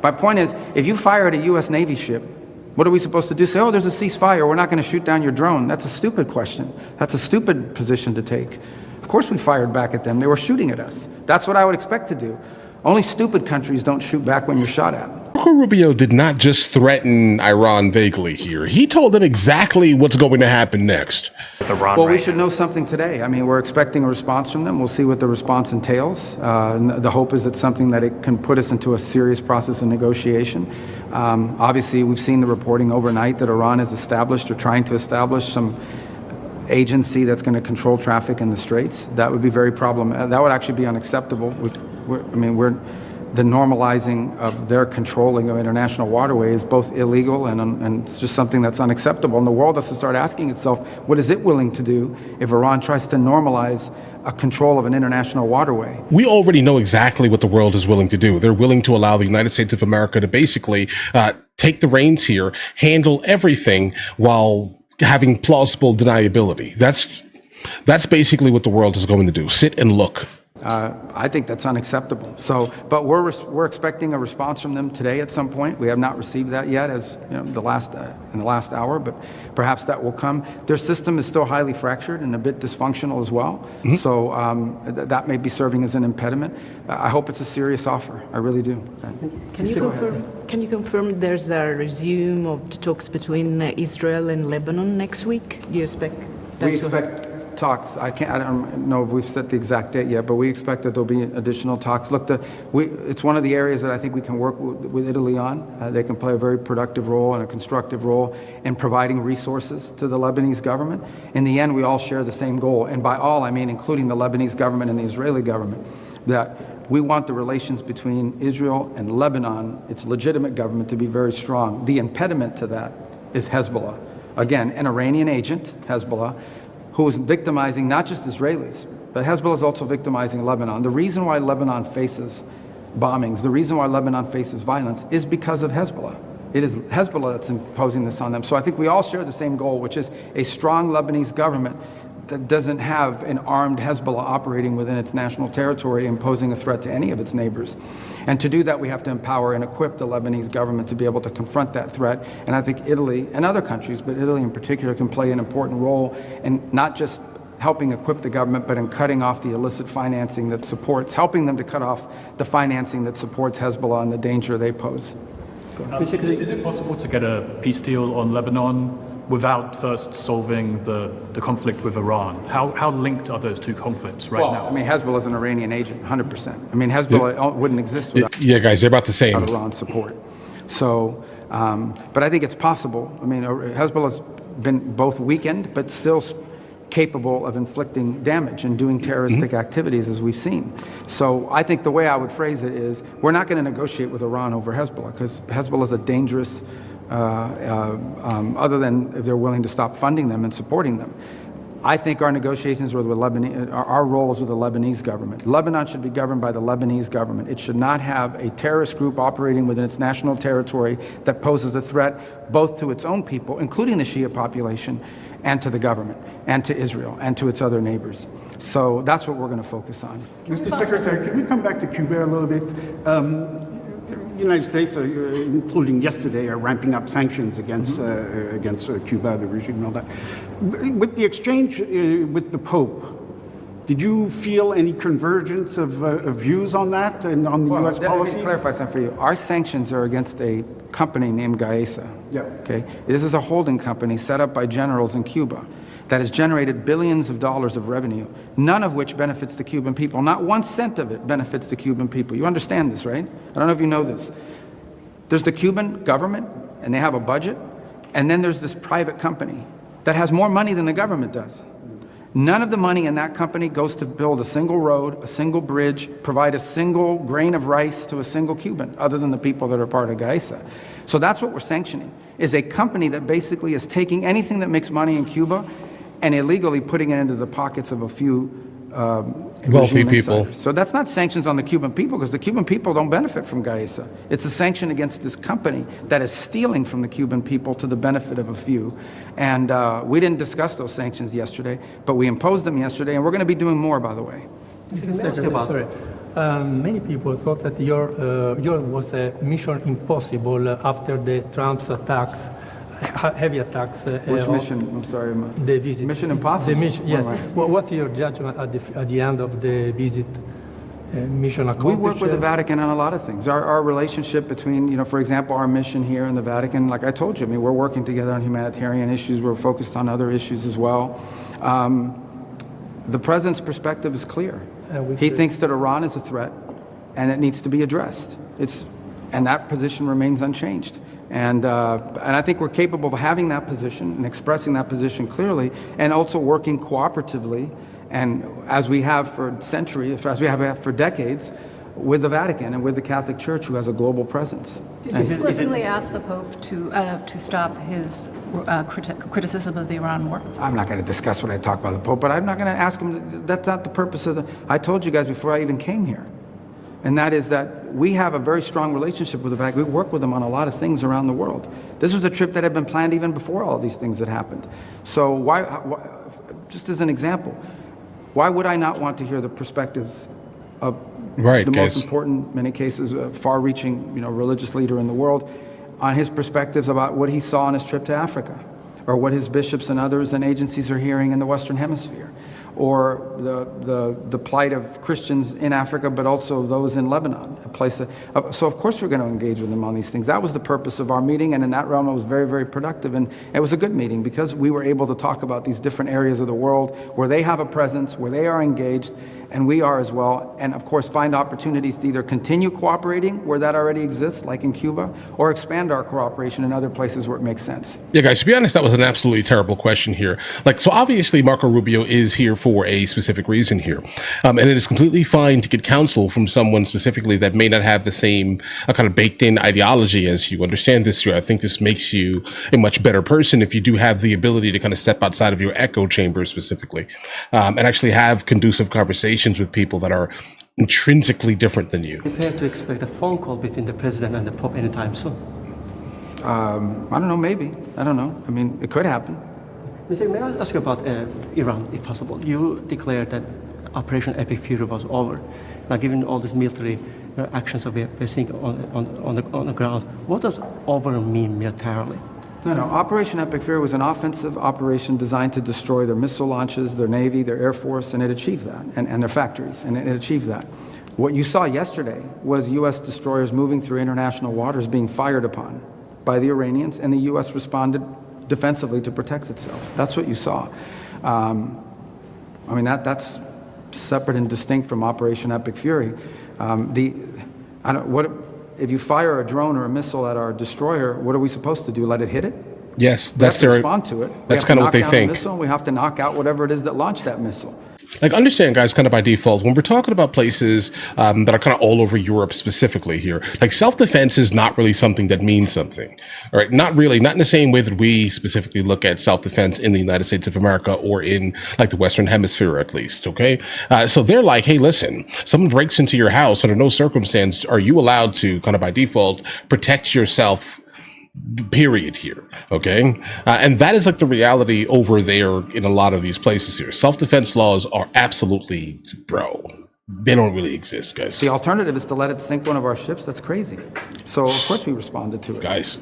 My point is, if you fire at a U.S. Navy ship, what are we supposed to do? Say, oh, there's a ceasefire, we're not going to shoot down your drone. That's a stupid question. That's a stupid position to take. Of course we fired back at them. They were shooting at us. That's what I would expect to do. Only stupid countries don't shoot back when you're shot at. Marco Rubio did not just threaten Iran vaguely here. He told them exactly what's going to happen next. Well, we should know something today. I mean, we're expecting a response from them. We'll see what the response entails. The hope is it's something that it can put us into a serious process of negotiation. Obviously, we've seen the reporting overnight that Iran has established or trying to establish some agency that's going to control traffic in the Straits. That would be very problematic. That would actually be unacceptable. The normalizing of their controlling of international waterways is both illegal and it's just something that's unacceptable. And the world has to start asking itself, what is it willing to do if Iran tries to normalize a control of an international waterway? We already know exactly what the world is willing to do. They're willing to allow the United States of America to basically take the reins here, handle everything while having plausible deniability. That's basically what the world is going to do. Sit and look. I think that's unacceptable. But we're expecting a response from them today at some point. We have not received that yet, as you know, in the last hour. But perhaps that will come. Their system is still highly fractured and a bit dysfunctional as well. Mm-hmm. So that may be serving as an impediment. I hope it's a serious offer. I really do. Can you confirm there's a resume of the talks between Israel and Lebanon next week? Do you expect that? We expect talks. I don't know if we've set the exact date yet, but we expect that there'll be additional talks. Look, it's one of the areas that I think we can work with Italy on. They can play a very productive role and a constructive role in providing resources to the Lebanese government. In the end, we all share the same goal, and by all I mean including the Lebanese government and the Israeli government, that we want the relations between Israel and Lebanon, its legitimate government, to be very strong. The impediment to that is Hezbollah. Again, an Iranian agent, Hezbollah, who is victimizing not just Israelis, but Hezbollah is also victimizing Lebanon. The reason why Lebanon faces bombings, the reason why Lebanon faces violence is because of Hezbollah. It is Hezbollah that's imposing this on them. So I think we all share the same goal, which is a strong Lebanese government that doesn't have an armed Hezbollah operating within its national territory, imposing a threat to any of its neighbors. And to do that, we have to empower and equip the Lebanese government to be able to confront that threat. And I think Italy and other countries, but Italy in particular, can play an important role in not just helping equip the government, but in cutting off the illicit financing that supports, helping them to cut off the financing that supports Hezbollah and the danger they pose. Is it possible to get a peace deal on Lebanon without first solving the conflict with Iran? How linked are those two conflicts now? I mean, Hezbollah is an Iranian agent, 100%. I mean, Hezbollah wouldn't exist without guys, they're about the same. Iran support. So, but I think it's possible. I mean, Hezbollah's been both weakened, but still capable of inflicting damage and doing terroristic activities, as we've seen. So I think the way I would phrase it is, we're not going to negotiate with Iran over Hezbollah, because Hezbollah is a dangerous other than if they're willing to stop funding them and supporting them. I think our negotiations with Lebanon, our role is with the Lebanese government. Lebanon should be governed by the Lebanese government. It should not have a terrorist group operating within its national territory that poses a threat both to its own people, including the Shia population, and to the government, and to Israel, and to its other neighbors. So that's what we're going to focus on. Mr. Secretary, can we come back to Cuba a little bit? The United States, including yesterday, are ramping up sanctions against Cuba, the regime and all that. With the exchange with the Pope, did you feel any convergence of views on that and on the U.S. policy? Let me clarify something for you. Our sanctions are against a company named Gaesa. Yeah. Okay. This is a holding company set up by generals in Cuba that has generated billions of dollars of revenue, none of which benefits the Cuban people. Not 1 cent of it benefits the Cuban people. You understand this, right? I don't know if you know this. There's the Cuban government, and they have a budget, and then there's this private company that has more money than the government does. None of the money in that company goes to build a single road, a single bridge, provide a single grain of rice to a single Cuban, other than the people that are part of Gaesa. So that's what we're sanctioning, is a company that basically is taking anything that makes money in Cuba and illegally putting it into the pockets of a few wealthy people. Insiders. So that's not sanctions on the Cuban people, because the Cuban people don't benefit from Gaesa. It's a sanction against this company that is stealing from the Cuban people to the benefit of a few. And we didn't discuss those sanctions yesterday, but we imposed them yesterday, and we're going to be doing more, by the way. Sorry. Many people thought that your was a mission impossible after the Trump's attacks, heavy attacks. Which mission? I'm sorry. The visit. Mission Impossible? The mission, yes. Right. Well, what's your judgment at the end of the visit? Mission accomplished? We work with the Vatican on a lot of things. Our relationship between, for example, our mission here in the Vatican, like I told you, we're working together on humanitarian issues. We're focused on other issues as well. The president's perspective is clear. He thinks that Iran is a threat and it needs to be addressed. And that position remains unchanged. And I think we're capable of having that position and expressing that position clearly and also working cooperatively, and as we have for centuries, as we have for decades, with the Vatican and with the Catholic Church, who has a global presence. Did you explicitly ask the Pope to stop his criticism of the Iran war? I'm not going to discuss what I talk about the Pope, but I'm not going to ask him. That's not the purpose of I told you guys before I even came here. And that is that we have a very strong relationship with the Vatican. We work with them on a lot of things around the world. This was a trip that had been planned even before all these things had happened. So why just as an example, why would I not want to hear the perspectives of the most important, in many cases, far-reaching, religious leader in the world, on his perspectives about what he saw on his trip to Africa, or what his bishops and others and agencies are hearing in the Western Hemisphere, or the plight of Christians in Africa, but also those in Lebanon, a place so of course we're going to engage with them on these things. That was the purpose of our meeting, and in that realm it was very, very productive, and it was a good meeting because we were able to talk about these different areas of the world where they have a presence, where they are engaged, and we are as well, and of course find opportunities to either continue cooperating where that already exists, like in Cuba, or expand our cooperation in other places where it makes sense. Yeah, guys, to be honest, that was an absolutely terrible question here. So obviously Marco Rubio is here for a specific reason here. And it is completely fine to get counsel from someone specifically that may not have the same kind of baked in ideology as you. Understand this here. I think this makes you a much better person if you do have the ability to kind of step outside of your echo chamber specifically, and actually have conducive conversations with people that are intrinsically different than you. Fair to expect a phone call between the president and the Pope anytime soon? I don't know, maybe. I don't know. It could happen. Mr. May I ask you about Iran, if possible? You declared that Operation Epic Fury was over. Now, given all these military actions that we're seeing on the ground, what does over mean militarily? No. Operation Epic Fury was an offensive operation designed to destroy their missile launches, their Navy, their Air Force, and it achieved that, and their factories, and it achieved that. What you saw yesterday was U.S. destroyers moving through international waters being fired upon by the Iranians, and the U.S. responded defensively to protect itself. That's what you saw. That's separate and distinct from Operation Epic Fury. If you fire a drone or a missile at our destroyer, what are we supposed to do? Let it hit it? Yes, that's their respond to it. That's kind of what they think. We have to knock out whatever it is that launched that missile. Understand, guys, kind of by default, when we're talking about places that are kind of all over Europe specifically here, self-defense is not really something that means something. All right, not really, not in the same way that we specifically look at self-defense in the United States of America or in the Western Hemisphere, at least. Okay, so they're like, hey, listen, someone breaks into your house, under no circumstance are you allowed to kind of by default protect yourself. Period here. Okay. And that is the reality over there in a lot of these places here. Self-defense laws are absolutely, they don't really exist, guys. The alternative is to let it sink one of our ships. That's crazy. So of course we responded to it. Guys.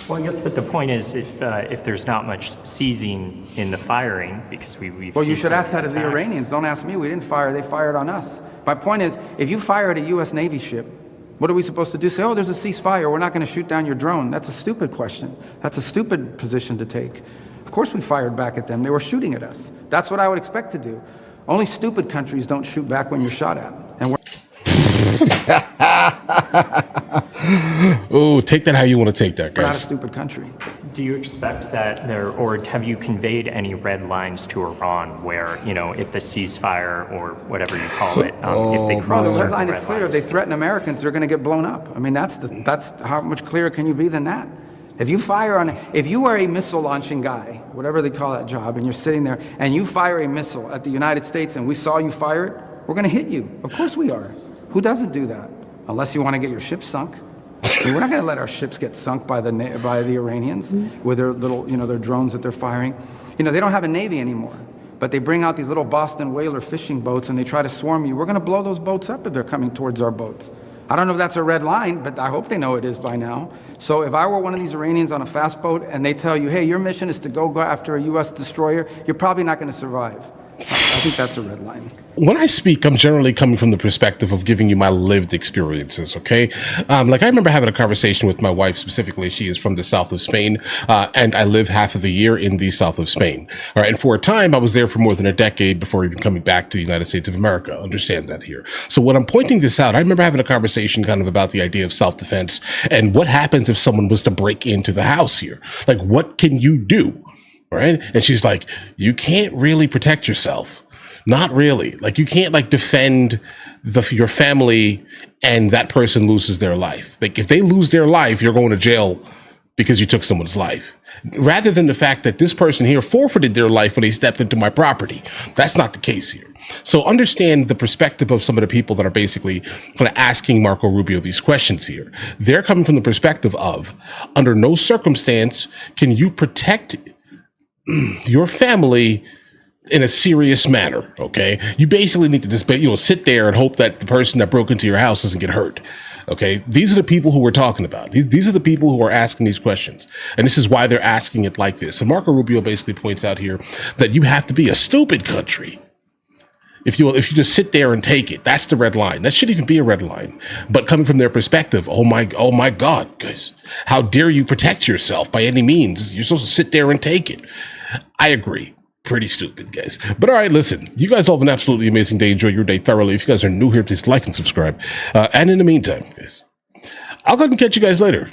Well, yes, but the point is if there's not much seizing in the firing, because we've Well, you seen should ask that some of the attacks. Iranians. Don't ask me. We didn't fire. They fired on us. My point is, if you fire at a U.S. Navy ship, what are we supposed to do? Say, oh, there's a ceasefire. We're not going to shoot down your drone. That's a stupid question. That's a stupid position to take. Of course we fired back at them. They were shooting at us. That's what I would expect to do. Only stupid countries don't shoot back when you're shot at. And we're Oh, take that how you want to take that, guys. We're not a stupid country. Do you expect that or have you conveyed any red lines to Iran where, if the ceasefire or whatever you call it, if they cross The certain red line is clear. If lines? they threaten Americans, they're going to get blown up. That's how much clearer can you be than that? If you are a missile launching guy, whatever they call that job, and you're sitting there and you fire a missile at the United States and we saw you fire it, we're going to hit you. Of course we are. Who doesn't do that? Unless you want to get your ship sunk. We're not going to let our ships get sunk by the Iranians with their little, their drones that they're firing. They don't have a navy anymore. but they bring out these little Boston whaler fishing boats and they try to swarm you. We're going to blow those boats up if they're coming towards our boats. I don't know if that's a red line, but I hope they know it is by now. So if I were one of these Iranians on a fast boat and they tell you, hey, your mission is to go after a U.S. destroyer, you're probably not going to survive. I think that's a red line. When I speak, I'm generally coming from the perspective of giving you my lived experiences, okay? Like I remember having a conversation with my wife specifically. She is from the south of Spain, and I live half of the year in the south of Spain. All right, and for a time, I was there for more than a decade before even coming back to the United States of America. Understand that here. So when I'm pointing this out, I remember having a conversation kind of about the idea of self-defense and what happens if someone was to break into the house here. Like, what can you do? Right? And she's like, you can't really protect yourself. Not really. Like, you can't like defend your family and that person loses their life. Like, if they lose their life, you're going to jail because you took someone's life. Rather than the fact that this person here forfeited their life when they stepped into my property. That's not the case here. So understand the perspective of some of the people that are basically kind of asking Marco Rubio these questions here. They're coming from the perspective of, under no circumstance can you protect your family in a serious manner, okay? You basically need to just, sit there and hope that the person that broke into your house doesn't get hurt, okay? These are the people who we're talking about. These are the people who are asking these questions. And this is why they're asking it like this. And Marco Rubio basically points out here that you have to be a stupid country if you just sit there and take it. That's the red line. That shouldn't even be a red line. But coming from their perspective, oh my God, guys, how dare you protect yourself by any means? You're supposed to sit there and take it. I agree. Pretty stupid, guys. But all right, listen, you guys all have an absolutely amazing day. Enjoy your day thoroughly. If you guys are new here, please like and subscribe. And in the meantime, guys, I'll go ahead and catch you guys later.